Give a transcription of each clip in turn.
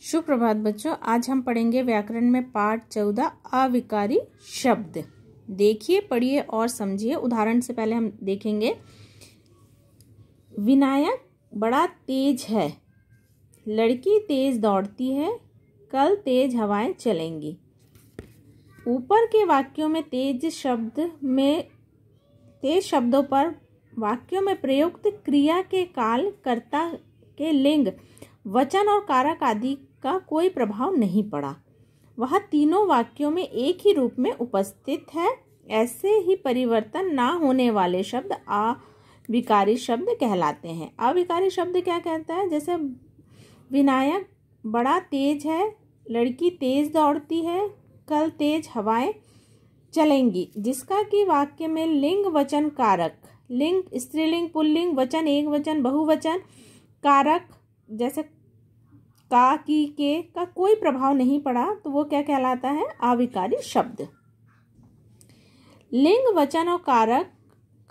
सुप्रभात बच्चों, आज हम पढ़ेंगे व्याकरण में पाठ 14 अविकारी शब्द। देखिए, पढ़िए और समझिए। उदाहरण से पहले हम देखेंगे। विनायक बड़ा तेज है, लड़की तेज दौड़ती है, कल तेज हवाएं चलेंगी। ऊपर के वाक्यों में तेज शब्दों पर वाक्यों में प्रयुक्त क्रिया के काल, कर्ता के लिंग, वचन और कारक आदि का कोई प्रभाव नहीं पड़ा। वह तीनों वाक्यों में एक ही रूप में उपस्थित है। ऐसे ही परिवर्तन ना होने वाले शब्द अविकारी शब्द कहलाते हैं। अविकारी शब्द क्या कहता है? जैसे विनायक बड़ा तेज है, लड़की तेज दौड़ती है, कल तेज हवाएं चलेंगी, जिसका कि वाक्य में लिंग, वचन, कारक, लिंग स्त्रीलिंग, पुल्लिंग, वचन एक वचन, बहुवचन, कारक जैसे का, की, के का कोई प्रभाव नहीं पड़ा, तो वो क्या कहलाता है? अविकारी शब्द। लिंग, वचन और कारक,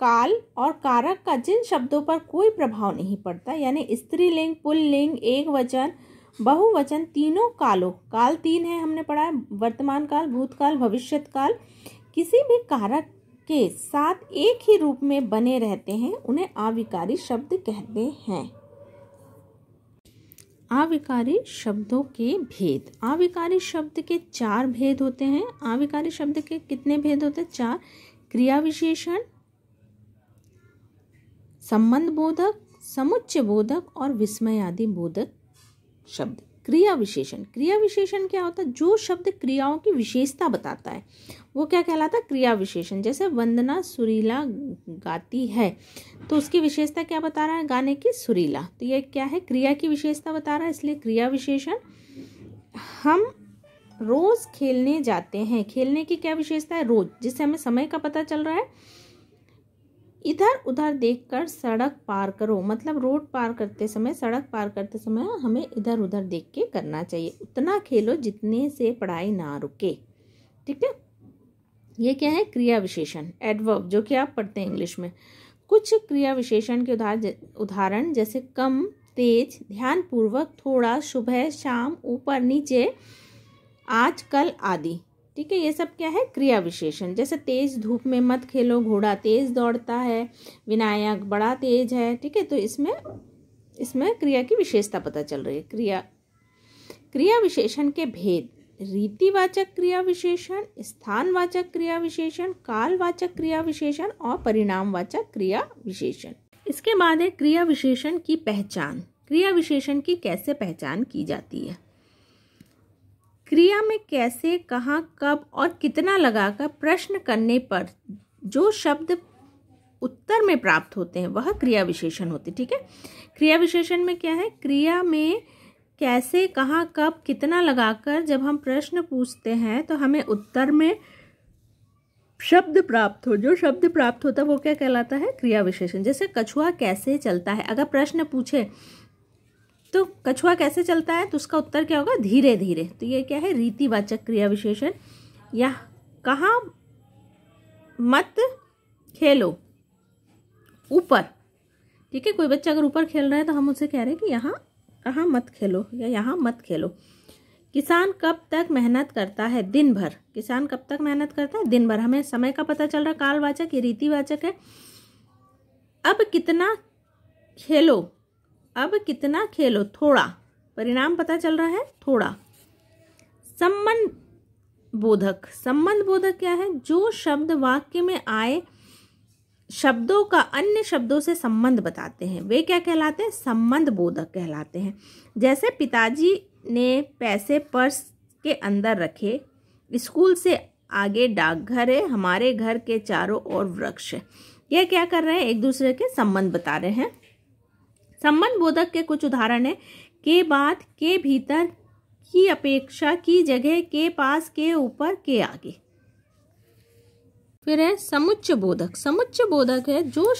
काल और कारक का जिन शब्दों पर कोई प्रभाव नहीं पड़ता, यानी स्त्रीलिंग, पुल्लिंग, एक वचन, बहुवचन, तीनों कालों, काल तीन है हमने पढ़ा, वर्तमान काल, भूतकाल, भविष्यत काल, किसी भी कारक के साथ एक ही रूप में बने रहते हैं, उन्हें अविकारी शब्द कहते हैं। अविकारी शब्दों के भेद। अविकारी शब्द के 4 भेद होते हैं। अविकारी शब्द के कितने भेद होते हैं? 4। क्रिया विशेषण, संबंध बोधक, समुच्चय बोधक और विस्मय आदि बोधक शब्द। क्रिया विशेषण। क्रिया विशेषण क्या होता है? जो शब्द क्रियाओं की विशेषता बताता है वो क्या कहलाता है? क्रिया विशेषण। जैसे वंदना सुरीला गाती है, तो उसकी विशेषता क्या बता रहा है? गाने की सुरीला। तो ये क्या है? क्रिया की विशेषता बता रहा है, इसलिए क्रिया विशेषण। हम रोज खेलने जाते हैं, खेलने की क्या विशेषता है? रोज, जिससे हमें समय का पता चल रहा है। इधर उधर देखकर सड़क पार करो, मतलब रोड पार करते समय, सड़क पार करते समय हमें इधर उधर देख के करना चाहिए। उतना खेलो जितने से पढ़ाई ना रुके। ठीक है, ये क्या है? क्रिया विशेषण, एडवर्ब, जो कि आप पढ़ते हैं इंग्लिश में। कुछ क्रिया विशेषण के उदाहरण जैसे कम, तेज, ध्यानपूर्वक, थोड़ा, सुबह, शाम, ऊपर, नीचे, आज, कल आदि। ठीक है, ये सब क्या है? क्रिया विशेषण। जैसे तेज धूप में मत खेलो, घोड़ा तेज दौड़ता है, विनायक बड़ा तेज है। ठीक है, तो इसमें क्रिया की विशेषता पता चल रही है। क्रिया विशेषण के भेद। रीतिवाचक क्रिया विशेषण, स्थानवाचक क्रिया विशेषण, कालवाचक क्रिया विशेषण और परिणामवाचक क्रिया विशेषण। इसके बाद है क्रिया विशेषण की पहचान। क्रिया विशेषण की कैसे पहचान की जाती है? क्रिया में कैसे, कहाँ, कब और कितना लगाकर प्रश्न करने पर जो शब्द उत्तर में प्राप्त होते हैं वह क्रिया विशेषण होते। ठीक है, क्रिया विशेषण में क्या है? क्रिया में कैसे, कहाँ, कब, कितना लगाकर जब हम प्रश्न पूछते हैं तो हमें उत्तर में शब्द प्राप्त हो, जो शब्द प्राप्त होता है वो क्या कहलाता है? क्रिया विशेषण। जैसे कछुआ कैसे चलता है, अगर प्रश्न पूछे तो कछुआ कैसे चलता है, तो उसका उत्तर क्या होगा? धीरे धीरे। तो ये क्या है? रीतिवाचक क्रिया विशेषण। या कहाँ मत खेलो, ऊपर। ठीक है, कोई बच्चा अगर ऊपर खेल रहा है तो हम उससे कह रहे हैं कि यहाँ कहाँ मत खेलो या यहाँ मत खेलो। किसान कब तक मेहनत करता है? दिन भर। किसान कब तक मेहनत करता है? दिन भर। हमें समय का पता चल रहा है, कालवाचक, ये रीतिवाचक है। अब कितना खेलो, अब कितना खेलो, थोड़ा। परिणाम पता चल रहा है, थोड़ा। संबंध बोधक। संबंध बोधक क्या है? जो शब्द वाक्य में आए शब्दों का अन्य शब्दों से संबंध बताते हैं, वे क्या कहलाते हैं? संबंध बोधक कहलाते हैं। जैसे पिताजी ने पैसे पर्स के अंदर रखे, स्कूल से आगे डाकघर है, हमारे घर के चारों ओर वृक्ष है। यह क्या कर रहे हैं? एक दूसरे के संबंध बता रहे हैं। संबंध बोधक के कुछ उदाहरण है। के बाद, के भीतर, की अपेक्षा, की जगह, के पास, के ऊपर, के आगे। फिर है समुच्चय बोधक। समुच्चय बोधक है जो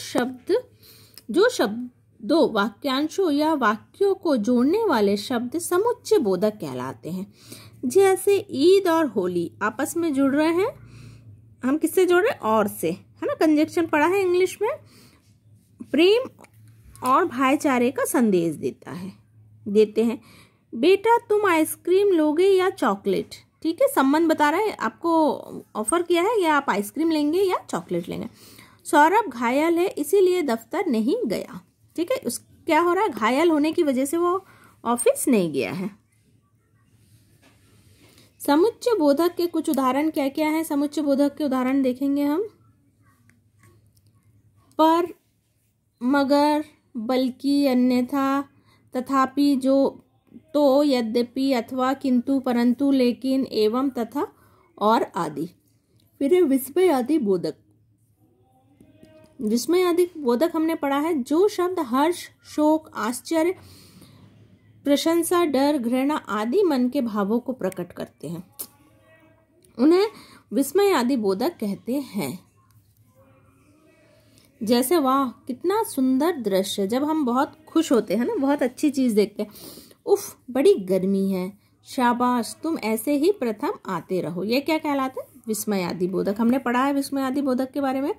शब्दों, वाक्यांशों या वाक्यों को जोड़ने वाले शब्द समुच्चय बोधक कहलाते हैं। जैसे ईद और होली आपस में जुड़ रहे हैं, हम किससे जोड़ रहे हैं? और से, है ना। कंजक्शन पढ़ा है इंग्लिश में। प्रेम और भाईचारे का संदेश देते हैं। बेटा तुम आइसक्रीम लोगे या चॉकलेट। ठीक है, संबंध बता रहा है, आपको ऑफर किया है या आप आइसक्रीम लेंगे या चॉकलेट लेंगे। सौरभ घायल है इसीलिए दफ्तर नहीं गया। ठीक है, उस क्या हो रहा है, घायल होने की वजह से वो ऑफिस नहीं गया है। समुच्चय बोधक के कुछ उदाहरण क्या क्या हैं? समुच्चय बोधक के उदाहरण देखेंगे हम। पर, मगर, बल्कि, अन्यथा, तथापि, जो, तो, यद्यपि, अथवा, किंतु, परंतु, लेकिन, एवं, तथा और आदि। फिर विस्मय आदि बोधक। विस्मय आदि बोधक हमने पढ़ा है जो शब्द हर्ष, शोक, आश्चर्य, प्रशंसा, डर, घृणा आदि मन के भावों को प्रकट करते हैं, उन्हें विस्मय आदि बोधक कहते हैं। जैसे वाह कितना सुंदर दृश्य, जब हम बहुत खुश होते हैं ना, बहुत अच्छी चीज देखते हैं, उफ बड़ी गर्मी है, शाबाश तुम ऐसे ही प्रथम आते रहो, ये क्या कहलाता है? विस्मय आदि बोधक। हमने पढ़ा है विस्मय आदि बोधक के बारे में।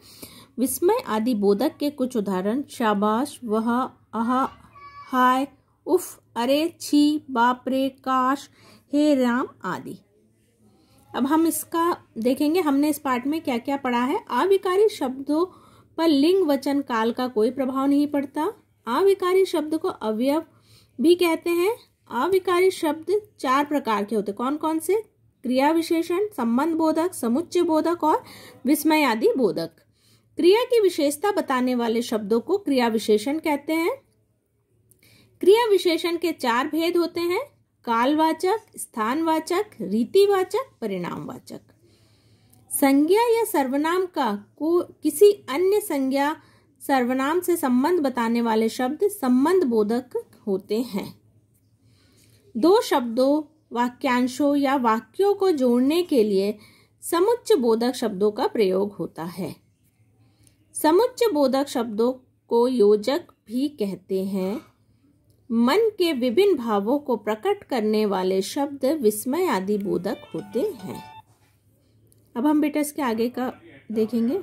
विस्मय आदि बोधक के कुछ उदाहरण शाबाश, वह, आहा, हाय, उफ, अरे, छी, बाप रे, काश, हे राम आदि। अब हम इसका देखेंगे, हमने इस पाठ में क्या क्या पढ़ा है। अविकारी शब्दों पर लिंग वचन काल का कोई प्रभाव नहीं पड़ता। अविकारी शब्द को अवयव भी कहते हैं। अविकारी शब्द 4 प्रकार के होते, कौन कौन से? क्रिया विशेषण, संबंध बोधक, समुच्चय बोधक और विस्मय आदि बोधक। क्रिया की विशेषता बताने वाले शब्दों को क्रिया विशेषण कहते हैं। क्रिया विशेषण के 4 भेद होते हैं, कालवाचक, स्थानवाचक, रीतिवाचक, परिणामवाचक। संज्ञा या सर्वनाम का को किसी अन्य संज्ञा सर्वनाम से संबंध बताने वाले शब्द संबंध बोधक होते हैं। 2 शब्दों, वाक्यांशों या वाक्यों को जोड़ने के लिए समुच्चय बोधक शब्दों का प्रयोग होता है। समुच्चय बोधक शब्दों को योजक भी कहते हैं। मन के विभिन्न भावों को प्रकट करने वाले शब्द विस्मय आदि बोधक होते हैं। अब हम बेटा इसके आगे का देखेंगे।